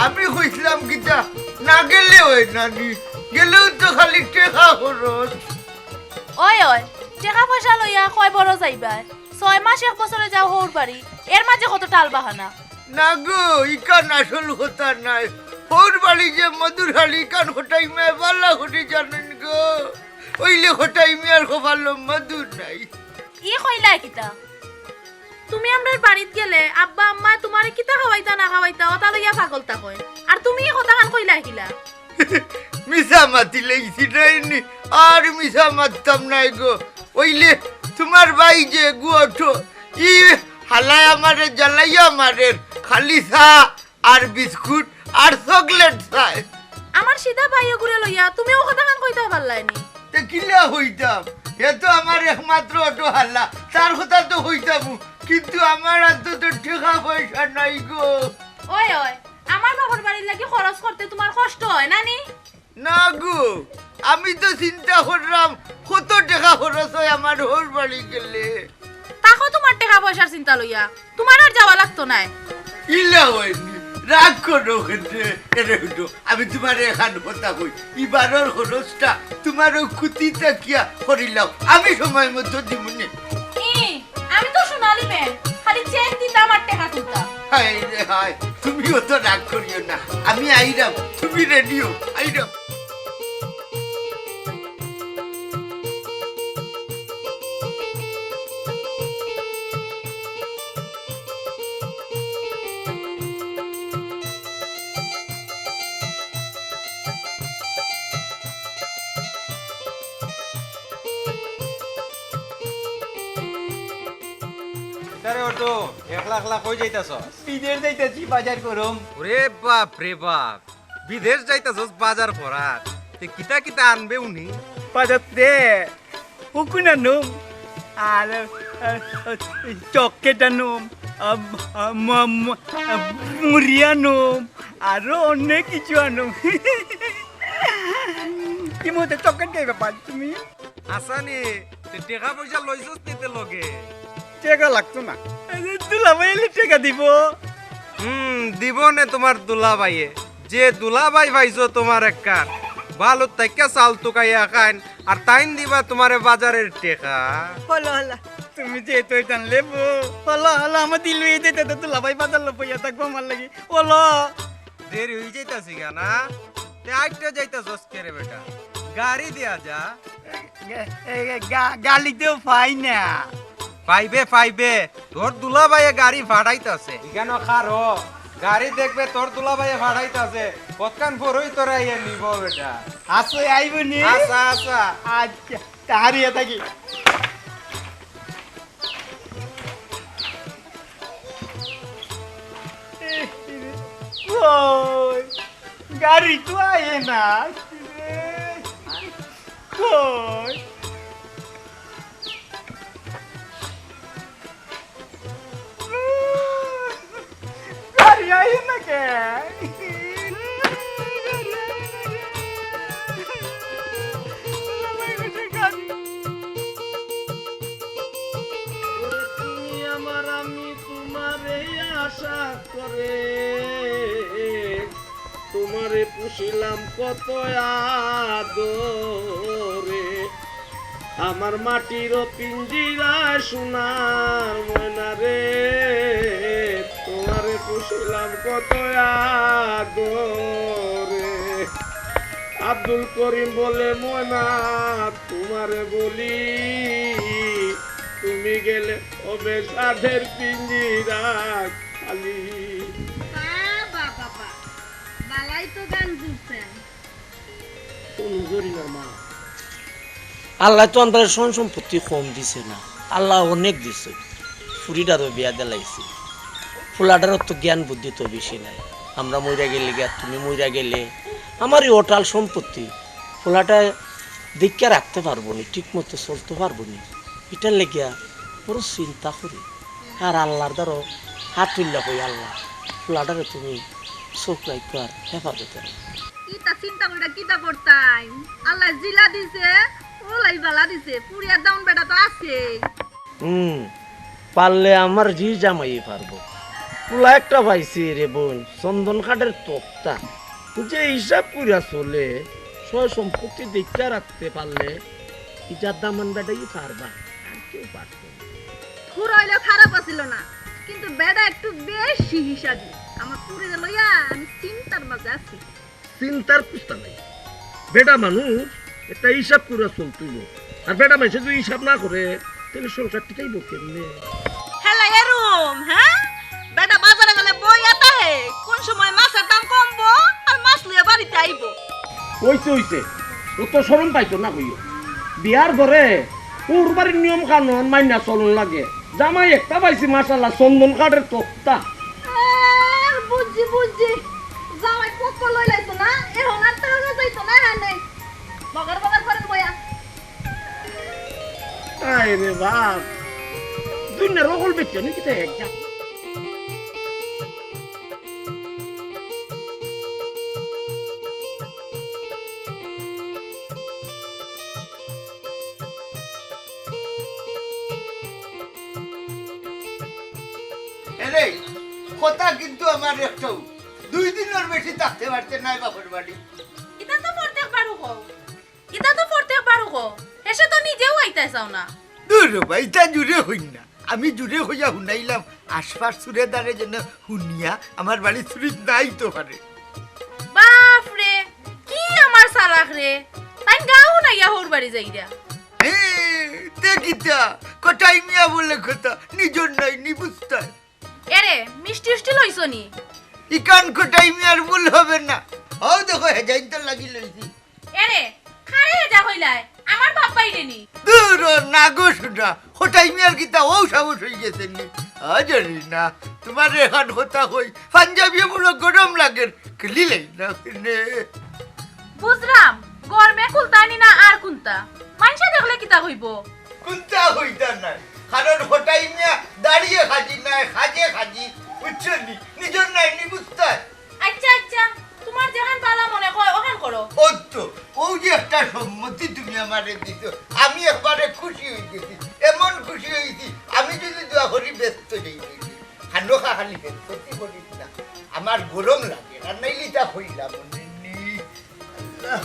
আমি কইছিলাম কিটা না গেলে হয় নানি, গেলেও তো খালি টেকা খরচ। ওই ওই টাকা পয়সা লইয়া কয় বড় যাইবা, 6 মাস 1 বছরে যাও হৌর বাড়ি, এর মাঝে কত টাল বাহানা। না গো, ইকান আসল কথা নাই। ওর বাড়ি যে মধুর হালি কান হটাই মেয়ে বাল্লা হটি জানেন গো, ওইলে হটাই মেয়ের খোপালো মধুর নাই। ই কইলা কিতা? তুমি আমরার বাড়িত গেলে আব্বা আম্মা তোমারে কিতা খাওয়াইতা না খাওয়াইতা ওটা লইয়া পাগলতা কয়, আর তুমি এই কথা কান কইলা কিলা? মিশা মাতি লেগেছি নাইনি, আর মিশা মারতাম নাই গো। ওইলে তোমার ভাই যে গুয়াঠো ই হালাই আমারে জ্বালাইয়া মারে, খালি চা আর বিস্কুট আর চকলেট চায়। আমার সিধা ভাইও ঘুরে লইয়া তুমি ও কথা কান কইতা পারলাইনি। তে কিলা হইতাম, এ তো আমার একমাত্র অটো হাল্লা, তার কথা তো হইতাম, কিন্তু আমার হাতে তো টাকা পয়সা নাই গো। ওই ওই আমার বাবার বাড়ির লাগি খরচ করতে তোমার কষ্ট হয় নানি? না গো, আমি তো চিন্তা করলাম কত টাকা খরচ হয় আমার ওর বাড়ি গেলে। তাকো তোমার টাকা পয়সার চিন্তা লইয়া তোমার আর যাওয়া লাগতো না। ইলা হয়নি, রাগ করো ক্ষেত্রে এরে হইতো। আমি তোমার এখান কথা কই, এবারের খরচটা তোমার ওই কুতিটা কিয়া করিলাম, আমি সময় মতো দিমুনি। আমি তো সোনালি মেয়ে, খালি চেক দিতাম আর টাকা তুলতাম। হায় রে হায়, তুমিও তো রাগ করিও না, আমি আইরাম, তুমি রেডিও আইরাম। আরে অটো একলা একলা কই যাইতাছ? বিদেশ যাইতেছি বাজার করম। ওরে বাপ রে বাপ, বিদেশ যাইতাছস বাজার করার? তে কিতা কিতা আনবে উনি? বাজার দে হুকুন আনুম আর চকলেট আনুম, মুড়ি আনুম, আরো অনেক কিছু আনুম। কি মতে চকলেট খাইবা পার তুমি? আসানি তে টাকা পয়সা লইছস তেতে লগে? টাকা লাগতো না, দুলা ভাইলে টাকা দিব। দিব নে তোমার দুলাভাইয়ে, যে দুলাভাই ভাইছো তোমার একটা ভালো তাইকা চাল তুকাইয়া খাইন, আর তাইন দিবা তোমারে বাজারের টাকা। হলো হলো, তুমি যেহেতু এটা লেবো হলো হলো, আমার দিল হয়ে যেতে তো দুলা ভাই বাজার লো পইয়া থাকবো আমার লাগি। হলো দেরি হয়ে যাইতাছি গা না? তে আইটা যাইতাছস কে রে বেটা? গাড়ি দিয়া যা। গালিতেও পাই না। পাইবে তোর দুলাভাইয়ে গাড়ি ভাড়াইতাছে, এখানে খারো গাড়ি দেখবে তোর দুলাভাইয়ে ভাড়াইতাছে, কতক্ষণ পরই তোরা ইয়ে নিব বেটা। আসো আইব নি? আচ্ছা আচ্ছা আচ্ছা তাহারিয়া থাকি। কই গাড়ি তো আয়ে না, কই গাড়ি আয়ে না কে? তুমি আমার আমি তোমারে আশা করে তোমারে পুষিলাম কত আদরে, আমার মাটির পিঞ্জিরা সোনার ময়না রে, তোমারে পুষিলাম কত আদরে। আব্দুল করিম বলে ময়না তোমারে বলি, তুমি গেলে হবে সাধের পিঞ্জিরা খালি। বাবা বাবা বালাই তো গান জুড়ছেন। কোন জরিনার মা, আল্লাহ তো আমরা সন সম্পত্তি কম দিছে না, আল্লাহ অনেক দিছে। ফুরিটারও বিয়া দিলাইছে, ফুলাটারও তো জ্ঞান বুদ্ধি তো বেশি নাই। আমরা মইরা গেলে গিয়া তুমি মইরা গেলে আমারই ওটাল সম্পত্তি, ফুলাটা দেখে রাখতে পারবো নি, ঠিক মতো চলতে পারবো নি, এটার লেগিয়া বড় চিন্তা করি। আর আল্লাহর দ্বারা হাত তুললা কই, আল্লাহ ফুলাটারে তুমি চোখ রাখো আর হেফাজতে রাখো। কিতা চিন্তা কইরা কিতা করতাই, আল্লাহ জিলা দিছে ওলাই বালা দিছে, পুরিয়ার দাউন বেটা তো আছে। পারলে আমার জি জামাই পারবো, পোলা একটা পাইছি রে বোন, চন্দন কাঠের তক্তা, যে হিসাব কইরা চলে, সয় সম্পত্তি দেখা রাখতে পারলে ইটার দামান বেটাই পারবা, আর কেউ পারবে না। ফুরাইলে খারাপ আছিল না, কিন্তু বেটা একটু বেশি হিসাবি। আমার পুরে লইয়া আমি চিন্তার মাঝে আছি। চিন্তার পুস্তা নাই, বেটা মানুষ একটা হিসাব করে চলতুইব, আর বেটা মানুষ যদি হিসাব না করে তাহলে সংসার টিকাইব কেমনে? হেলা এরুম, হ্যাঁ? বেটা বাজারে গেলে বই আতা হে, কোন সময় মাছের দাম কমবো আর মাছ লিয়ে বাড়িতে আইবো। হইছে ও তো শরম পাইতো না কইও, বিয়ার ঘরে ওর বাড়ির নিয়ম কানুন মাইনা চলন লাগে। জামাই একটা পাইছি মাশাআল্লাহ চন্দন কাঠের তক্তা। বুঝছি জামাই পক্ষ লই লাইতো না, এখন আর তাহলে যাইতো না। হ্যাঁ নাই বগর করেন বইয়া। আয় রে বাপ, দুনিয়ার রকল বেচছে নাকি তো এক যা। এরে কথা কিন্তু আমার একটাও 2 দিনের বেশি থাকতে পারছে না বাপের বাড়ি। এটা তো প্রত্যেকবার হো এসে তো নিজেও আইতে চাও না। দূর ভাই, তা জুড়ে হই না, আমি জুড়ে হইয়া শুনাইলাম আশপাশ সুরে দাঁড়ে যেন শুনিয়া আমার বাড়ি চুরি নাই তো পারে। বাপ রে, কি আমার সালাক রে, তাই গাও না ইয়া হোর বাড়ি যাইরা। দেখিতা কটাই মিয়া বলে কথা, নিজর নাই নি বুঝতে। এরে মিষ্টি লইছো নি? ইকান কটাই মিয়ার ভুল হবে না। ও দেখো হেজাইতে লাগি লইছি। এরে খারে যা হইলাই, আমার বাপ বাইরে নি। দূর না গো শুনা, হটাই মিয়ার কিতা ও সাহস হয়ে গেছে নি। জানি না তোমার এখন হতা হই পাঞ্জাবি বড় গরম লাগে, লিলাই না বুঝলাম, গরমে কুলতানি না আর কুন্তা মাইনসা দেখলে কিতা হইব? কোনটা হইতা নাই, কারণ হটাই মিয়া দাঁড়িয়ে খাজি নাই, খাজে খাজি বুঝছো নি, নিজর নাই নি বুঝতে। আচ্ছা তোমার যেখান পালা মনে কয় ওখান করো। ও তো ও যে একটা সম্মতি তুমি আমারে দিছো, আমি একবারে খুশি হয়ে গেছি, এমন খুশি হয়েছি আমি যদি দোয়া করি ব্যস্ত হয়ে গেছি। খানো খালি ব্যস্ত করিস না, আমার গরম লাগে, আর নাইলে তা হইলাম আল্লাহ।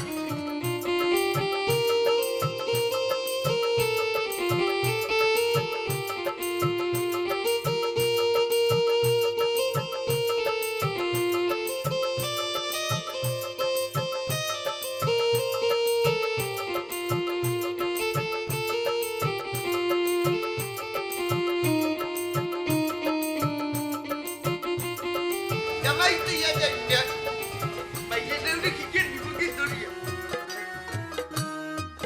জামাই তো ইয়া জানি না, বাইরে দেউলে কি কে দিব কি দরিয়া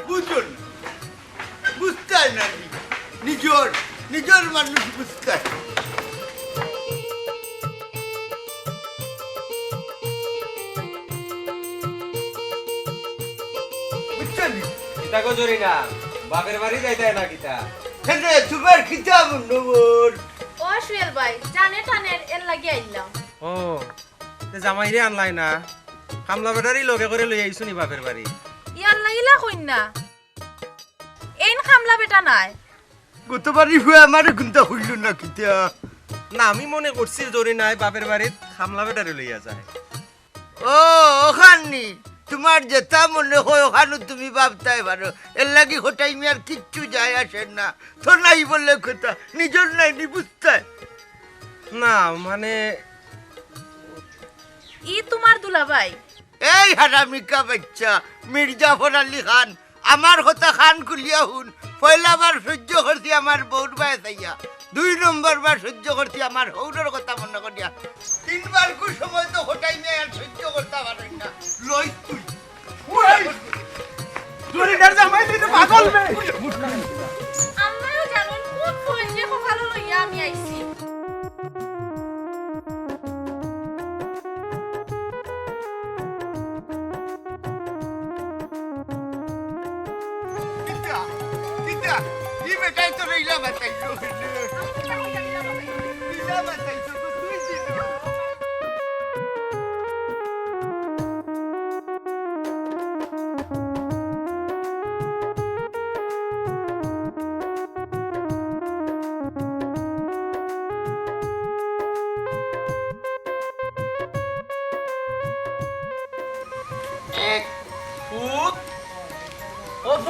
বুঝুন, বুঝতে না নিজর মানুষ বুঝতে। বুঝছেন কিতাকো জরি না বাপের বাড়ি যাইতে না কিতা? হেনে তোমার খিতাব নবর। ও সুয়েল ভাই, জানে টানের এর লাগি আইলাম। ও তে জামাইরে আনলাই না, কামলা বেটারি লগে করে লই আইছো নি বাপের বাড়ি? ইয়ার লাগিলা কইন না, এইন খামলা বেটা নাই। গতবারই হয়ে আমার গুনটা হইল না কিতা। না আমি মনে করছি জরি নাই বাপের বাড়িত কামলা বেটারি লইয়া যায়। ও ওখানি তোমার যেটা মনে হয় ওখানে তুমি ভাবতাই পারো, এর লাগি হটাই মিয়ার কিচ্ছু যায় আসে না তো, নাই বললে কথা নিজর নাই নি বুঝতে। না মানে ই তোমার দুলাভাই? এই হারামিকা বাচ্চা মির্জাফর আলী খান, আমার কথা খান খুলিয়া হুন। পয়লা বার সহ্য করছি আমার বউর বাই চাইয়া, 2 নম্বর বার সহ্য করছি আমার হৌরের কথা মনে করিয়া, 3 বার কু সময় তো হটাই মিয়া আর সহ্য করতে পারেন না। লই তুই জরিদার জামাই তুই তো পাগল বে। আম্মাও জানেন কোন কোন যে ভালো লইয়া আমি আইছি। কিতা কিতা ই বেটাই তো রইলা বাতাইছো, রইলা বাতাইছো তো তুই দিন।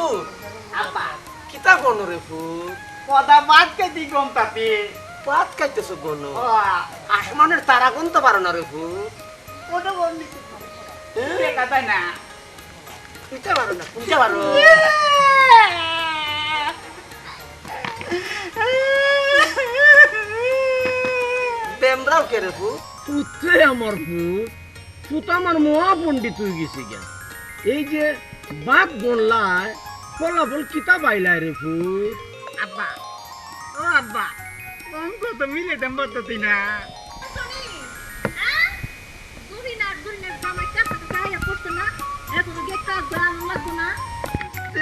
ফুট আব্বা কিতা গণ রে ফুট কথা বাদ খাইতে গম তাতে পাত খাইতেছো গণ ও আসমানের তারা গুনতে পারো না রে ফুট ওটা বললি দেখা তাই না কিতা পারো না কোনটা পারো বেমরাও কে রে ফুট পুত্রে আমার ফুট ফুট আমার মহা পণ্ডিত হয়ে গেছে গে এই যে বাপ বললায় ফলাফল কিতা বাইলাই রে ফুট আব্বা ও আব্বা অঙ্ক তো মিলে দেন বলতে না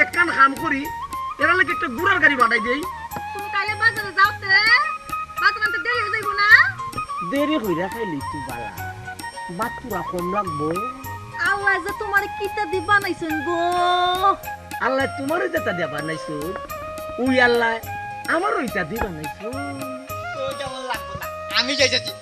একখান কাম করি এরা লাগে একটা গুড়ার গাড়ি বাড়াই দেই তুমি কালে বাজারে যাওতে বাজারে আনতে দেরি হয়ে যাইব না দেরি হইরা খাইলি তুই বালা বাত পুরা কম লাগবো আল্লাহ যে তোমার কিতা দি বানাইছেন গো আল্লাহ তোমার যেটা দিয়া বানাইছো উই আল্লাহ আমার ওইটা দি বানাইছো তো যেমন লাগবো না আমি যাইছি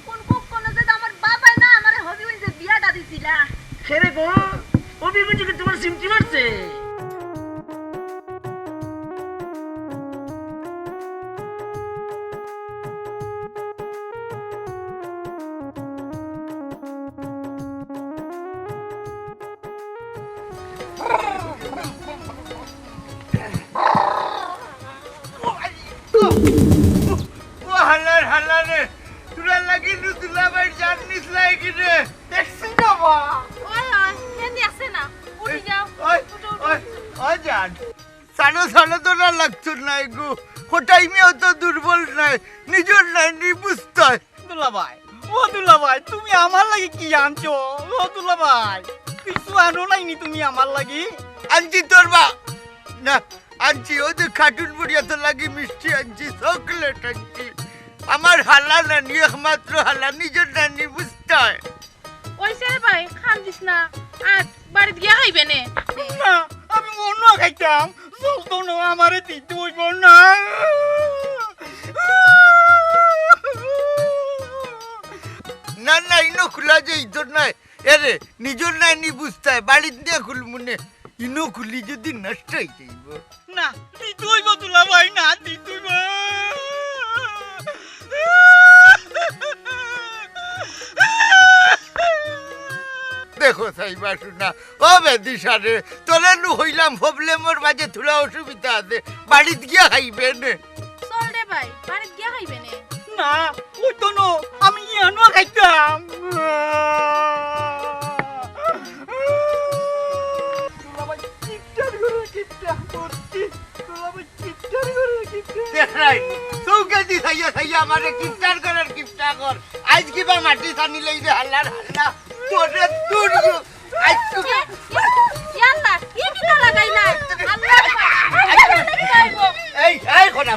কোন কোন যে আমার বাবাই না আমার হবি ওই যে বিয়াটা দিছিলা খেরে গো অভিগুঞ্জি কি তোমার সিমটি মারছে ও হালারে তোরা লাগি নুতুলা ভাই জানিস লাগি রে দেখছিস না বা ওই হেন্দি আছে না উঠে যাও ওই ওই ওই জান সানো তোরা লাগতো না গো কোটাই মেয়েও তো দুর্বল নাই নিজের নাই নি বুঝতে হয়। দুলাভাই ও দুলাভাই তুমি আমার লাগি কি আনছো ও দুলাভাই কিছু আনো নাইনি তুমি আমার লাগি আনছি তোর বা না আনছি ওদের কার্টুন বুড়িয়া তো লাগি মিষ্টি আনছি চকলেট আনছি আমার হালা নানি একমাত্র হালা নিজের নানি বুঝতে হয়। ওই ছেলে ভাই খান দিস না আর বাড়িতে গিয়া খাইবে নে না আমি অন্য খাইতাম চলতো না আমারে দিতে হইব না না না ইনো খোলা যে ইতর নাই এরে নিজের নাই নি বুঝতে হয় বাড়ির দিয়ে খুল মনে ইনো খুলি যদি নষ্ট হয়ে যাইব না দিতে হইব দুলাভাই না দিতে হইব দেখো সাইবা শুনা ও বেদিশারে তোলে নু হইলাম প্রবলেমের মাঝে থোড়া অসুবিধা আছে বাড়িতে গিয়া খাইবেন চল রে ভাই বাড়িতে গিয়া খাইবে নে না ওই তো নো আমি ইয়ানো খাইতাম দুলাভাই কিপটার করে কিপটা করছি দুলাভাই কিপটার করে কিপটা দেখাই চৌকে দি খাইয়া আমারে কিপটার করার কিপটা কর আজ কিবা মাটি টানি লই দে হাল্লার হাল্লা তোরে তুর আজ তুমি ইয়াল্লা কি কিটা লাগাইলা আল্লাহ খাইবো এই খোনা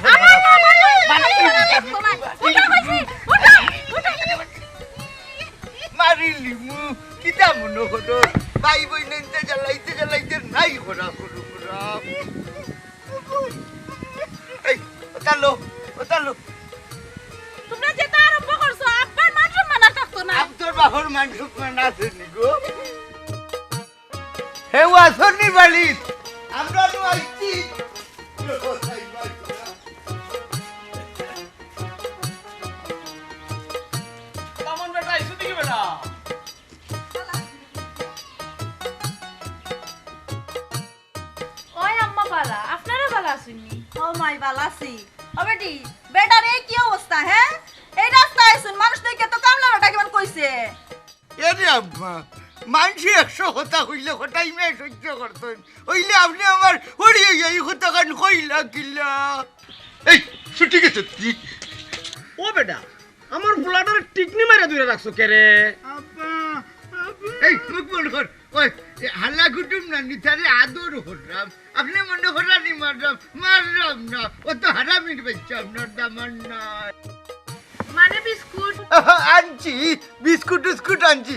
মারিলি মু কিতা মনো হতো ভাই বই নইতে জ্বালাইতে নাই খোরা খরু খোরা এই ওতালো তোমরা যেটা আরম্ভ করছো আব্বার মান সম্মান আর থাকতো না তোর বাহর মানুষ আছে নি গো হে আসনি বাড়িত আমরা তো আইছি কেমন বেটা আইছো দিকে বেটা ওই আম্মা বালা আপনারা বালা আসেননি ও মাই বালাসি ও বেটি বেটার এই কি অবস্থা হ্যাঁ এই রাস্তা আইছুন মানুষ দেখে তো কামলা বেটা কেমন কইছে এরে আম্মা মানসি 100 কথা কইলে কথাই মেয়ে সহ্য করতেন হইলে আপনি আমার হরিয়ে এই কথা কান কইলা কিল্লা এই ছুটি গেছে তুই ও বেটা আমার ফুলাটার টিকনি মেরে দূরে রাখছো কে রে এই মুখ বন্ধ কর ওই হাল্লা কুটুম না নিতারে আদর হরাম আপনি মনে হরানি মাররাম না ও তো হারামির বাচ্চা আপনার দামান নাই মানে বিস্কুট আনছি বিস্কুট আনছি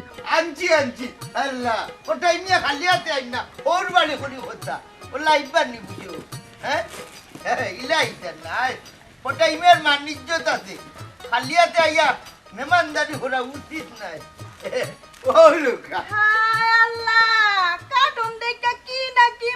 আল্লাহ ওটাই নিয়ে খালি হাতে আই না ওর বাড়ি করি কথা ও লাইবার নি বুঝো হ্যাঁ ইলাই নাই ওটাই মেয়ের মানিজ্যত আছে খালি হাতে আইয়া মেমানদারি করা উচিত নাই ও লোকা হায় আল্লাহ কার্টুন দেখা কি না কি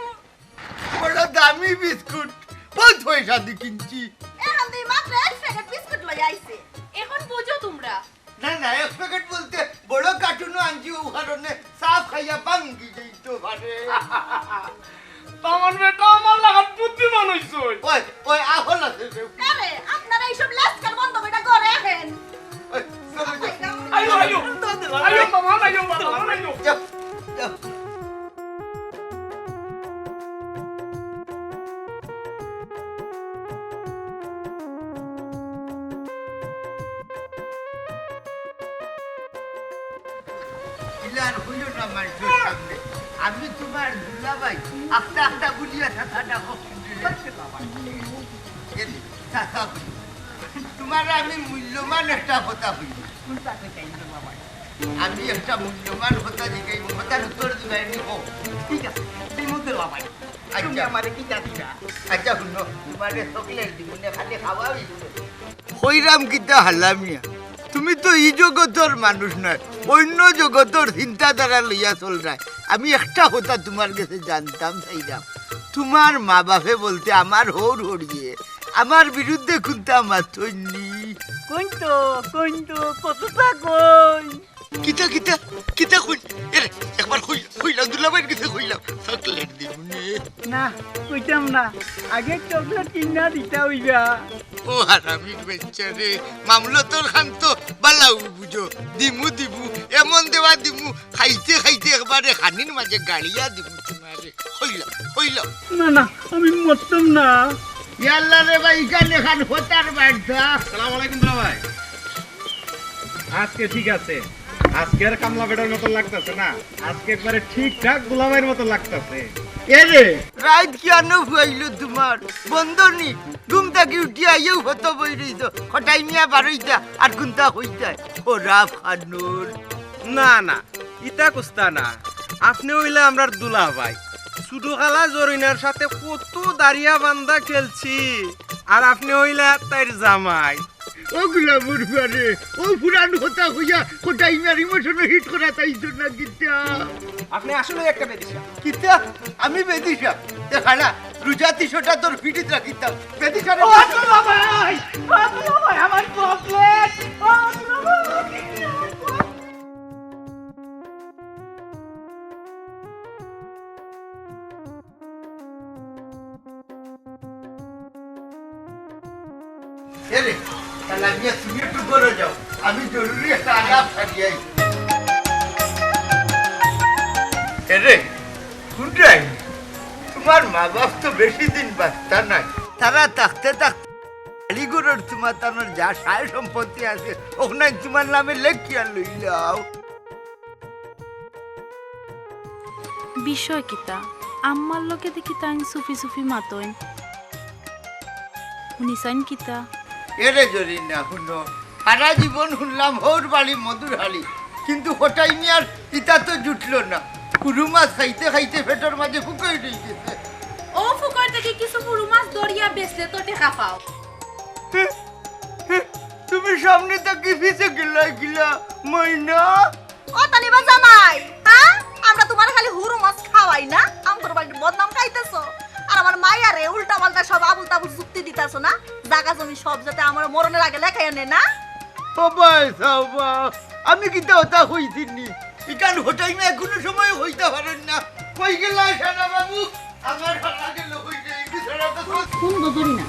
বড় দামি বিস্কুট বহুত পয়সা দিয়ে কিনছি এখন তুই মাত্র এক প্যাকেট বিস্কুট লই আইছে এখন বুঝো তোমরা না না এক প্যাকেট বলতে বড় কার্টুনও আনছি ও কারণে সাফ খাইয়া ভাঙ্গি যাইতো পারে তোমার বেটা আমার লাগাত বুদ্ধিমান হইছে ওই ওই আহল আছে আরে আপনারা এইসব লেসকার বন্ধ করে ঘরে আহেন ওই চলো যাও আইও আইও আইও মামা আইও মামা আইও যাও যাও ইলার হইও না মানুষের সামনে আমি তোমার দুলাভাই আস্তে আস্তে বুঝিয়া থাকাটা তোমার আমি মূল্যবান একটা কথা হইল আমি একটা মূল্যবান কথা জিজ্ঞাই কথার উত্তর দিবাই হোক ঠিক আছে তুই মধ্যে লাভাই তুমি আচ্ছা আমারে কি দিবা আচ্ছা শুনো তোমারে চকলেট দিব না খালি খাওয়া হইরাম কিতা হালামিয়া তুমি তো এই জগতর মানুষ নয় অন্য জগতর চিন্তাধারা লইয়া চল রায় আমি একটা কথা তোমার কাছে জানতাম চাইলাম তোমার মা বাপে বলতে আমার হৌর হরিয়ে আমার বিরুদ্ধে খুনতা মাথনি কইতো কতটা কই কিতা কিতা কিতা কই এরে একবার কইলাম দুলাভাইয়ের কাছে কইলাম চকলেট দিব না কইতাম না আগে চকলেট কিনা দিতা হইবা ও হারামি বেচারে মামলতর খান তো বালাউ বুঝো দিমু এমন দেওয়া দিমু খাইতে খাইতে একবারে খানির মাঝে গাড়িয়া দিমু তোমারে হইলাম না আমি মরতাম না ইয়াল্লা রে ভাই কানে খান হতার বাড়তা আসসালামু আলাইকুম দুলা ভাই আজকে ঠিক আছে আজকে আর কামলা বেটার মতো লাগতেছে না আজকে একবারে ঠিকঠাক দুলাভাইয়ের মতো লাগতেছে এরে রাত কেন হইল তোমার বন্ধনি ঘুম থাকি উঠিয়া আইও হত বই রইত হঠাই মিয়া বারইতা আর কুন্তা হইতা ওরা ফানুর না না ইতা কুস্তা না আপনি হইলে আমরার দুলা ভাই শুধু খালা জরিনার সাথে কত দাঁড়িয়া বান্দা খেলছি আর আপনি হইলে তাইর জামাই ওগুলা বুড়বারে ও পুরান হতা হইয়া হঠাই মিয়ার ইমোশন হিট করা তাইতো না গীতা আপনি আসলে একটা বেদিশা কিতা আমি বেদিশা দেখালা রুজা ৩০০টা তোর ফিটিত রাখিতাম বেদিশা রে ভাই আমার চকলেট এরে তাহলে আমি তুমি একটু করে যাও আমি জরুরি একটা আলাপ সারিয়াই এরে কোনটাই তোমার মা বাপ তো বেশি দিন বাঁচতা নাই তারা থাকতে কালীগড়ের তোমার তানোর যা সায় সম্পত্তি আছে ওখানে তোমার নামে লেখিয়া লইলাও বিষয় কিতা আম্মার লোকে দেখি তাই সুফি মাতইন শুনিছাইন কিতা এরে জরি না শুনো সারা জীবন শুনলাম হোর বাড়ি মধুর হালি কিন্তু হঠাই মিয়ার ইটা তো জুটলো না কুরু মাছ খাইতে খাইতে পেটের মাঝে ফুকাই রয়ে গেছে ও ফুকর থেকে কিছু পুরু মাছ দরিয়া বেচলে তো টেকা পাও তুমি সামনে তাকে ফিসে গিলা মইনা ও তানিবা জামাই হ্যাঁ আমরা তোমার খালি হুরু মাছ খাওয়াই না আমগর বাড়ির বদনাম খাইতেছো আর আমার মায়ারে উল্টা পাল্টা সব আবুল তাবুল যুক্তি দিতাছো না জায়গা জমি সব যাতে আমার মরণের আগে লেখাই আনে না সবাই সবা আমি কিন্তু ওটা হইছিনি ইকান হঠাই মিয়া কোনো সময় হইতে পারেন না কই গেলা সারা বাবু আমার ভালো গেল হইতে কি ছাড়া তো কোন গজরি না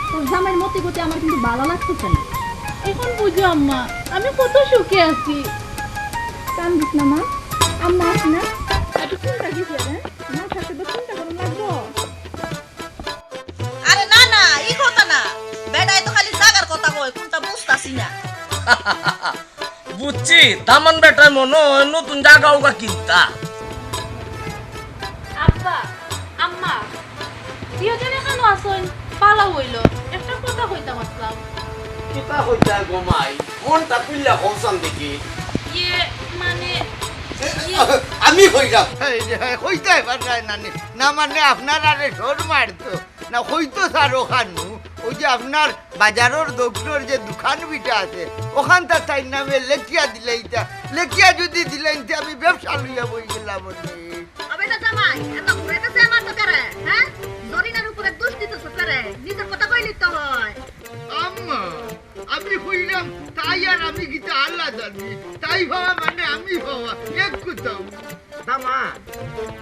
তোর জামাইয়ের মতে গতি আমার কিন্তু ভালো লাগতেছে না এখন বুঝো আম্মা আমি কত সুখে আছি কান্দিস না মা আম্মা আছে না একটু চিন্তা কি করে মা থাকতে তো চিন্তা করুন লাগবো আরে না এই কথা না বেটাই তো খালি জাগার কথা কয় কোনটা বুঝতাছি না বুঝছি দামান বেটার মনে হয় নতুন জায়গা ওগা কিনতা আব্বা আম্মা দুজনে কেন আসুন পালা হইল একটা কথা কইতাম আসলাম কিতা হইতা গোমাই মনটা পিল্লা হলসান দেখি ইয়ে মানে আমি হইলাম হইতে পারে নানি না মানে আপনার আরে ঝোর মারতো না হয়তো স্যার ওখানু ওই যে আপনার বাজারের দোকানের যে দোকান বিটা আছে ওখানটা তাই নামে লেখিয়া দিলেইতা লেখিয়া যদি দিলেন তে আমি ব্যবসা লইয়া বই গেলাম আবে না জামাই এত ঘুরাইতেছে আমার তো করে হ্যাঁ জরিনার উপরে দোষ দিতেছ করে নিজের কথা কইলি তো হয় আম্মা আমি কইলাম তাই আর আমি গীতা আল্লাহ জানি তাই ভাবা মানে আমি ভাবা এক কোথাও দামা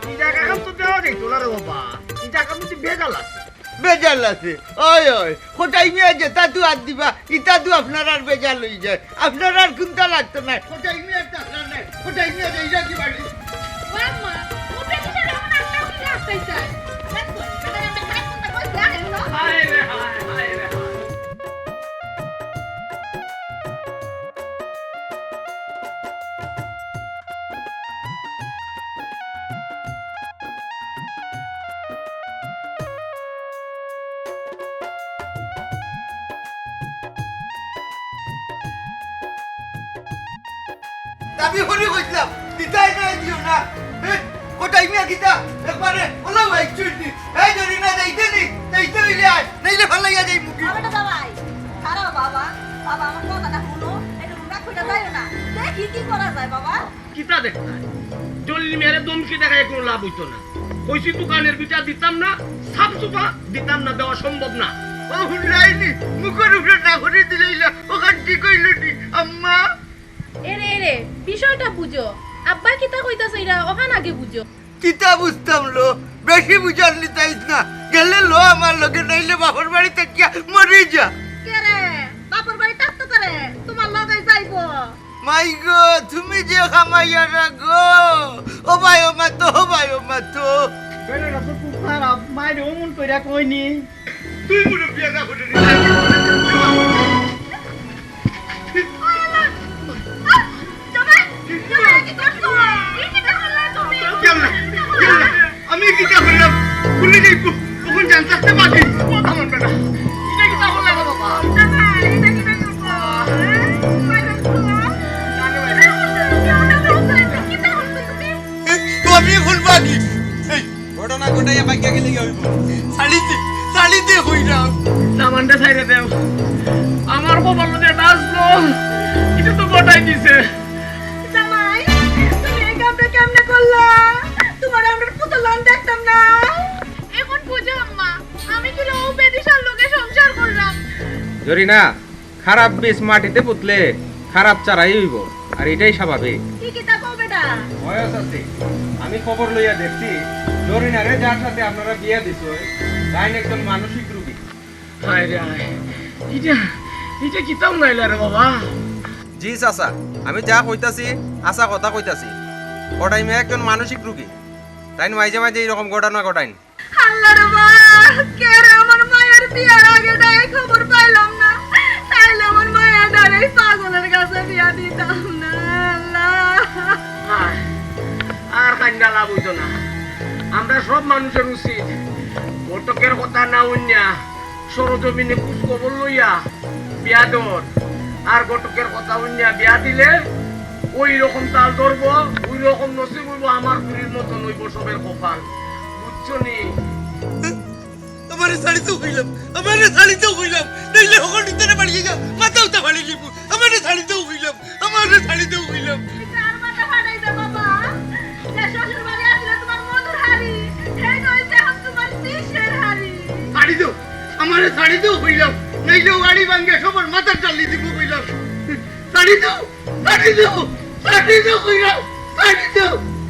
এই জায়গা কাম তো দেওয়া যাইত না রে বাবা এই জায়গার মধ্যে ভেজাল আছে বেজাল আছে ওই ওই কোটাই নিয়ে যেতা তু আর দিবা ইটা তু আপনার আর বেজাল হয়ে যায় আপনার আর কোনটা লাগতো না কোটাই নিয়ে টাকা নাই কোটাই নিয়ে যাইরা কি বাড়ি ও আম্মা ও বেটিটা এমন একটা কি রাখতে চায় দেখো এটা আমি খাই করতে কইছি আরে না হায় রে হায় হায় রে হায়। আমি হরি কইলাম দিতাই না দিও না কোটাই নিয়ে গীতা একবারে ওলা ভাই চুইনি এই ধরি না যাইতে নি যাইতে হইলে আয় নাইলে ভালাইয়া যাই মুখি আবে না জামাই খারাপ বাবা বাবা আমার কথাটা শুনো এটা রুমটা কইটা যাইও না দেখি কি করা যায় বাবা কিতা দেখতা জলদি মেরে দমকি দেখায় কোনো লাভ হইতো না কইছি দোকানের বিচার দিতাম না সাফ সুফা দিতাম না দেওয়া সম্ভব না ও হুলাইনি মুখের উপরে না করে দিলেইলা ওখান ঠিক হইল নি আম্মা এরে এরে বিষয়টা বুঝো আব্বা কিতা কইতাছে এরা ওখান আগে বুঝো কিতা বুঝতাম লো বেশি বুঝার নিতাইস না গেলে লো আমার লগে নাইলে বাপর বাড়িতে কিয়া মরে যা কে রে বাপর বাড়ি থাকতে করে তোমার লগে যাইবো মাই গো তুমি যে খামাইয়া না গো ও ভাই ও মা তো ও ভাই ও মা তো বেটা তো খুব খারাপ মায়ের অমন কইরা কইনি তুই মনে বিয়া না করে জামাই জামাই কি করছো এই কি করলে তুমি আমি কিতা করলাম ভুলে যাইব তখন জানতে পারি আমার বেটা এটা কিতা হলো না বাবা জামাই এটা কি করছো মাইরা তো আমি এখন বাকি ঘটনা ঘটাইয়া ভাগ্য গেলে কি হইব শাড়িতে হইলাম সামানটা ছাইরে দেও আমার কপাল যে নাচলো এটা তো গোটাই দিছে জামাই তুমি এই কামটা কেমনে করলা তোমার আমরা কত লন দেখতাম না এখন বুঝো আম্মা আমি কি ও বেদিশার লোকে সংসার করলাম জরিনা খারাপ বীজ মাটিতে পুতলে খারাপ চারাই হইব আর এটাই স্বাভাবিক কি কি তা কও বেটা বয়স আছে আমি খবর লইয়া দেখছি জরিনারে যার সাথে আপনারা বিয়ে দিছো তাই একজন মানসিক রোগী হায় রে হায় এটা এটা কিতাও নাইলা রে বাবা জি চাচা আমি যা কইতাছি আশা কথা কইতাছি ওটাই মেয়ে একজন মানসিক রোগী তাই মাঝে মাঝে এইরকম ঘটনা ঘটাইন আল্লাহ রে মা কে রে আমার মায়ের বিয়ার আগে ডাই খবর পাইলাম না তাইলে আমার মায়ের ডারে পাগলের কাছে বিয়া দিতাম না আল্লাহ হায়, আর কান্না লাভ হইতো না আমরা সব মানুষের উচিত ঘটকের কথা না উন্যা সরজমিনে খোঁজ খবর লইয়া বিয়া দর আর ঘটকের কথা উন্যা বিয়া দিলে ওই রকম তাল ধরবো ওই রকম নসিব হইব আমার পুরীর মতন হইব সবের কপাল বুঝছো নি আমার শাড়িতে হইলাম নাইলে ওখান ভিতরে বাড়িয়ে যা মাথাও তো ফাড়ি লিবু আমার শাড়িতেও হইলাম এটা আর মাথা ফাটাই দে বাবা যে শ্বশুর বাড়ি আসলে তোমার মধুর হাড়ি এই নইতে হাত তোমার তিসের হাড়ি শাড়িতেও হইলাম নাইলে বাড়ি ভাঙ্গে সবার মাথার চালিয়ে দিব হইলাম শাড়িতেও হইলাম শাড়িতেও